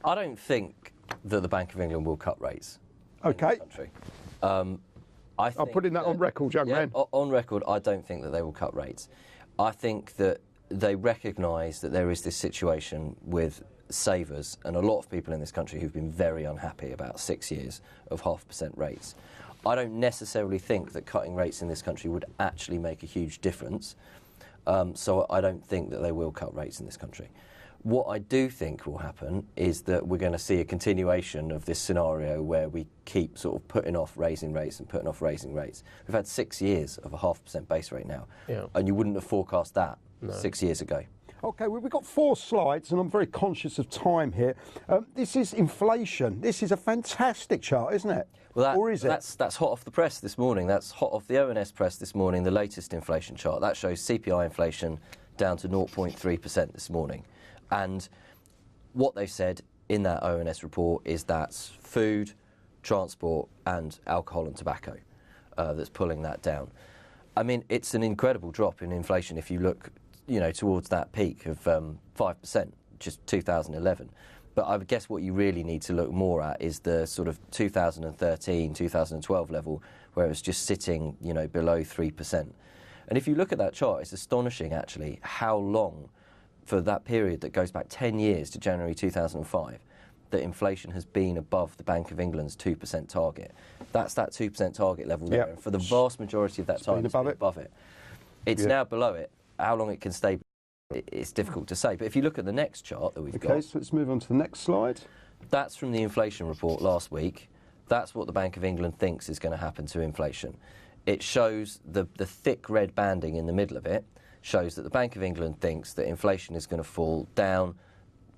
I don't think that the Bank of England will cut rates. Okay. In this country. I'm putting that on record, young man. On record, I don't think that they will cut rates. I think that they recognise that there is this situation with savers and a lot of people in this country who've been very unhappy about 6 years of 0.5% rates. I don't necessarily think that cutting rates in this country would actually make a huge difference. So I don't think that they will cut rates in this country. What I do think will happen is that we're going to see a continuation of this scenario where we keep sort of putting off raising rates and putting off raising rates. We've had 6 years of a 0.5% base rate now, and you wouldn't have forecast that 6 years ago. OK, well, we've got 4 slides, and I'm very conscious of time here. This is inflation. This is a fantastic chart, isn't it? Well, or is it? That's hot off the press this morning. That's hot off the ONS press this morning, the latest inflation chart. That shows CPI inflation down to 0.3% this morning. And what they've said in that ONS report is that's food, transport and alcohol and tobacco that's pulling that down. I mean, it's an incredible drop in inflation if you look, towards that peak of 5%, just 2011. But I would guess what you really need to look more at is the sort of 2013, 2012 level where it was just sitting, below 3%. And if you look at that chart, it's astonishing actually how long for that period that goes back 10 years to January 2005, that inflation has been above the Bank of England's 2% target. That's that 2% target level there. And for the vast majority of that time, it's been above it. It's now below it. How long it can stay, it's difficult to say. But if you look at the next chart that we've got... OK, so let's move on to the next slide. That's from the inflation report last week. That's what the Bank of England thinks is going to happen to inflation. It shows the thick red banding in the middle of it, shows that the Bank of England thinks that inflation is going to fall down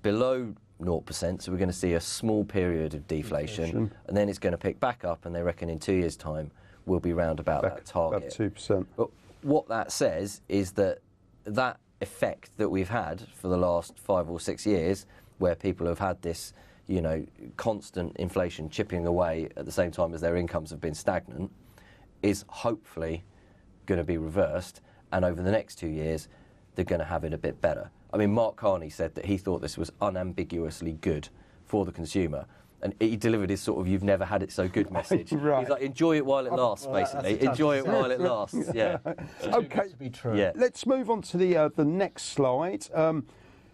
below 0%, so we're going to see a small period of deflation, and then it's going to pick back up, and they reckon in 2 years' time we'll be round about that target. About 2%. But what that says is that that effect that we've had for the last 5 or 6 years, where people have had this, constant inflation chipping away at the same time as their incomes have been stagnant, is hopefully going to be reversed. And over the next 2 years, they're going to have it a bit better. I mean, Mark Carney said that he thought this was unambiguously good for the consumer. And he delivered his sort of "you've never had it so good" message. Right. He's like, enjoy it while it lasts, basically. Enjoy it while it lasts, yeah. OK, to be true. Yeah. Let's move on to the next slide.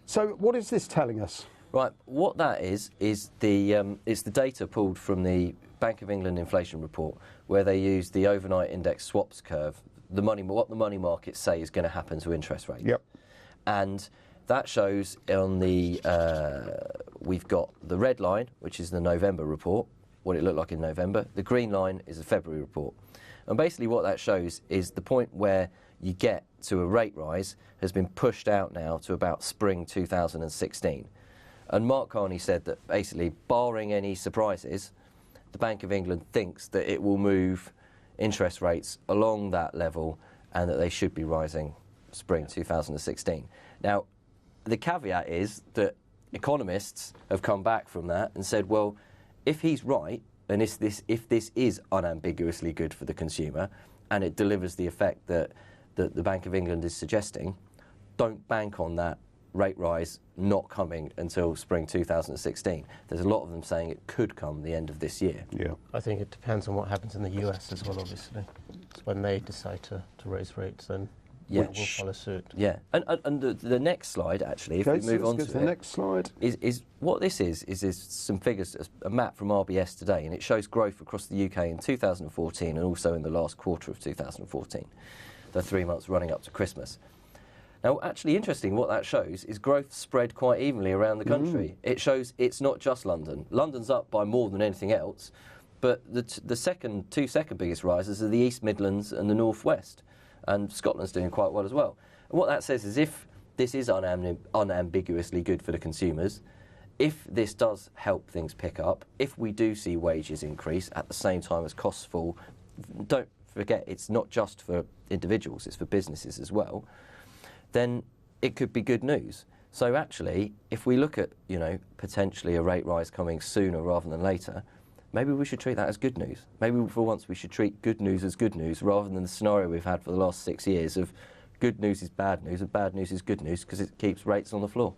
So what is this telling us? Right, what that is the data pulled from the Bank of England inflation report, where they use the overnight index swaps curve, what the money markets say is going to happen to interest rates. Yep. And that shows on the, we've got the red line, which is the November report, what it looked like in November. The green line is the February report. And basically what that shows is the point where you get to a rate rise has been pushed out now to about spring 2016. And Mark Carney said that basically, barring any surprises, the Bank of England thinks that it will move interest rates along that level and that they should be rising spring 2016. Now, the caveat is that economists have come back from that and said, well, if he's right, and if this is unambiguously good for the consumer and it delivers the effect that the Bank of England is suggesting, don't bank on that rate rise not coming until spring 2016. There's a lot of them saying it could come the end of this year. Yeah, I think it depends on what happens in the US as well, obviously. It's when they decide to raise rates, then we'll follow suit. Yeah, and the next slide, actually, if we move on to the next slide, is what this is some figures, a map from RBS today, and it shows growth across the UK in 2014 and also in the last quarter of 2014, the 3 months running up to Christmas. Now, actually interesting, what that shows is growth spread quite evenly around the country. It shows it's not just London. London's up by more than anything else, but the two second biggest rises are the East Midlands and the North West, and Scotland's doing quite well as well. And what that says is if this is unambiguously good for the consumers, if this does help things pick up, if we do see wages increase at the same time as costs fall, don't forget it's not just for individuals, it's for businesses as well, then it could be good news. So actually, if we look at, potentially a rate rise coming sooner rather than later, maybe we should treat that as good news. Maybe for once we should treat good news as good news rather than the scenario we've had for the last 6 years of good news is bad news and bad news is good news because it keeps rates on the floor.